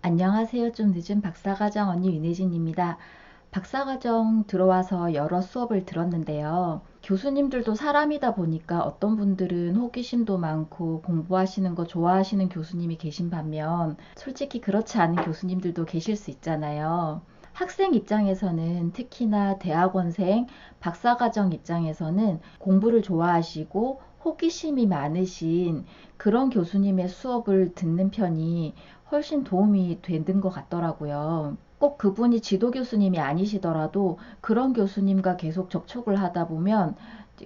안녕하세요. 좀 늦은 박사과정 언니 윤혜진입니다. 박사과정 들어와서 여러 수업을 들었는데요. 교수님들도 사람이다 보니까 어떤 분들은 호기심도 많고 공부하시는 거 좋아하시는 교수님이 계신 반면 솔직히 그렇지 않은 교수님들도 계실 수 있잖아요. 학생 입장에서는 특히나 대학원생, 박사과정 입장에서는 공부를 좋아하시고 호기심이 많으신 그런 교수님의 수업을 듣는 편이 훨씬 도움이 되는 것 같더라고요. 꼭 그분이 지도 교수님이 아니시더라도 그런 교수님과 계속 접촉을 하다 보면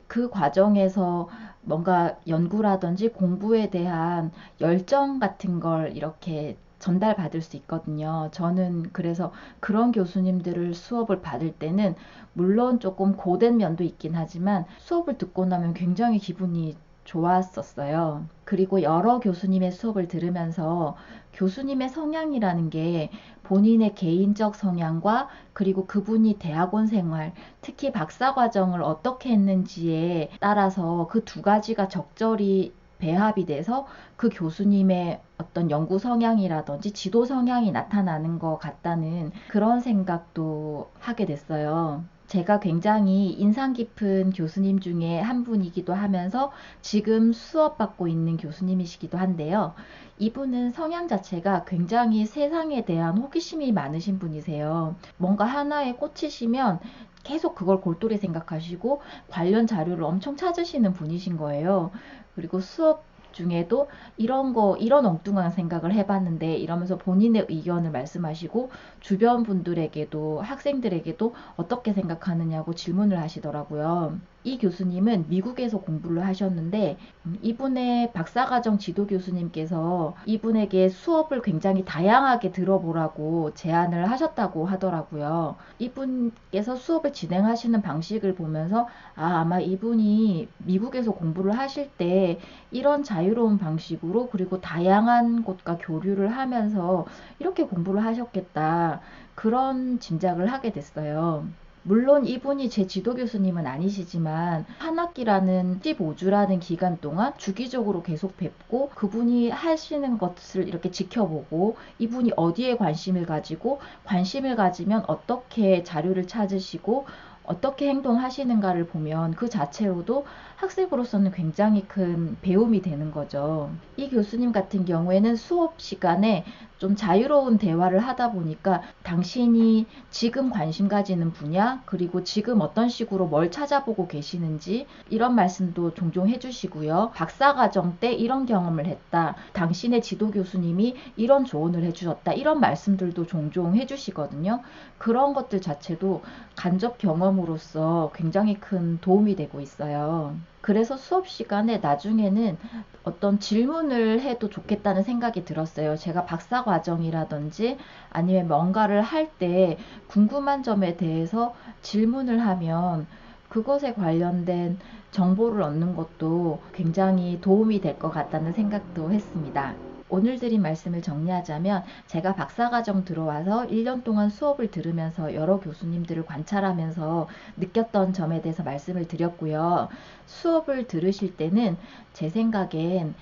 그 과정에서 뭔가 연구라든지 공부에 대한 열정 같은 걸 이렇게 전달받을 수 있거든요. 저는 그래서 그런 교수님들을 수업을 받을 때는 물론 조금 고된 면도 있긴 하지만 수업을 듣고 나면 굉장히 기분이 좋았었어요. 그리고 여러 교수님의 수업을 들으면서 교수님의 성향이라는 게 본인의 개인적 성향과 그리고 그분이 대학원 생활, 특히 박사 과정을 어떻게 했는지에 따라서 그 두 가지가 적절히 배합이 돼서 그 교수님의 어떤 연구 성향이라든지 지도 성향이 나타나는 것 같다는 그런 생각도 하게 됐어요. 제가 굉장히 인상 깊은 교수님 중에 한 분이기도 하면서 지금 수업받고 있는 교수님이시기도 한데요. 이분은 성향 자체가 굉장히 세상에 대한 호기심이 많으신 분이세요. 뭔가 하나에 꽂히시면 계속 그걸 골똘히 생각하시고 관련 자료를 엄청 찾으시는 분이신 거예요. 그리고 수업 중에도 이런 엉뚱한 생각을 해봤는데 이러면서 본인의 의견을 말씀하시고 주변 분들에게도 학생들에게도 어떻게 생각하느냐고 질문을 하시더라고요. 이 교수님은 미국에서 공부를 하셨는데 이분의 박사과정 지도 교수님께서 이분에게 수업을 굉장히 다양하게 들어보라고 제안을 하셨다고 하더라고요. 이분께서 수업을 진행하시는 방식을 보면서 아마 이분이 미국에서 공부를 하실 때 이런 자유로운 방식으로 그리고 다양한 곳과 교류를 하면서 이렇게 공부를 하셨겠다. 그런 짐작을 하게 됐어요. 물론 이분이 제 지도 교수님은 아니시지만 한 학기라는 15주라는 기간 동안 주기적으로 계속 뵙고 그분이 하시는 것을 이렇게 지켜보고 이분이 어디에 관심을 가지고 관심을 가지면 어떻게 자료를 찾으시고 어떻게 행동하시는가를 보면 그 자체로도 학생으로서는 굉장히 큰 배움이 되는 거죠. 이 교수님 같은 경우에는 수업 시간에 좀 자유로운 대화를 하다 보니까 당신이 지금 관심 가지는 분야, 그리고 지금 어떤 식으로 뭘 찾아보고 계시는지 이런 말씀도 종종 해주시고요. 박사과정 때 이런 경험을 했다. 당신의 지도 교수님이 이런 조언을 해주셨다. 이런 말씀들도 종종 해주시거든요. 그런 것들 자체도 간접 경험으로서 굉장히 큰 도움이 되고 있어요. 그래서 수업 시간에 나중에는 어떤 질문을 해도 좋겠다는 생각이 들었어요. 제가 박사 과정이라든지 아니면 뭔가를 할 때 궁금한 점에 대해서 질문을 하면 그것에 관련된 정보를 얻는 것도 굉장히 도움이 될 것 같다는 생각도 했습니다. 오늘 드린 말씀을 정리하자면 제가 박사과정 들어와서 1년 동안 수업을 들으면서 여러 교수님들을 관찰하면서 느꼈던 점에 대해서 말씀을 드렸고요. 수업을 들으실 때는 제 생각엔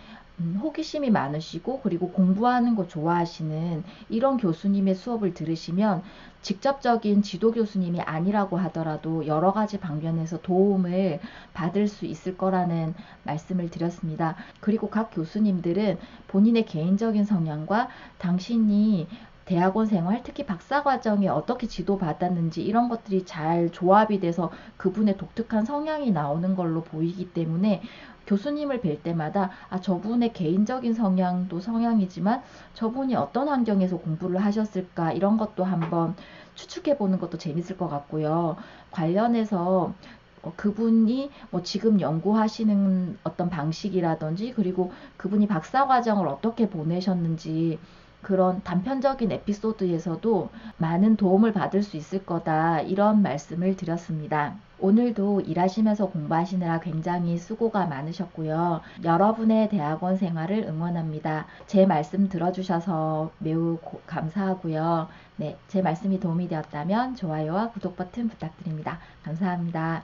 호기심이 많으시고 그리고 공부하는 거 좋아하시는 이런 교수님의 수업을 들으시면 직접적인 지도 교수님이 아니라고 하더라도 여러 가지 방면에서 도움을 받을 수 있을 거라는 말씀을 드렸습니다. 그리고 각 교수님들은 본인의 개인적인 성향과 당신이 대학원 생활, 특히 박사 과정에 어떻게 지도받았는지 이런 것들이 잘 조합이 돼서 그분의 독특한 성향이 나오는 걸로 보이기 때문에 교수님을 뵐 때마다 저분의 개인적인 성향도 성향이지만 저분이 어떤 환경에서 공부를 하셨을까 이런 것도 한번 추측해 보는 것도 재밌을 것 같고요. 관련해서 그분이 뭐 지금 연구하시는 어떤 방식이라든지 그리고 그분이 박사 과정을 어떻게 보내셨는지 그런 단편적인 에피소드에서도 많은 도움을 받을 수 있을 거다 이런 말씀을 드렸습니다. 오늘도 일하시면서 공부하시느라 굉장히 수고가 많으셨고요. 여러분의 대학원 생활을 응원합니다. 제 말씀 들어주셔서 매우 감사하고요. 네, 제 말씀이 도움이 되었다면 좋아요와 구독 버튼 부탁드립니다. 감사합니다.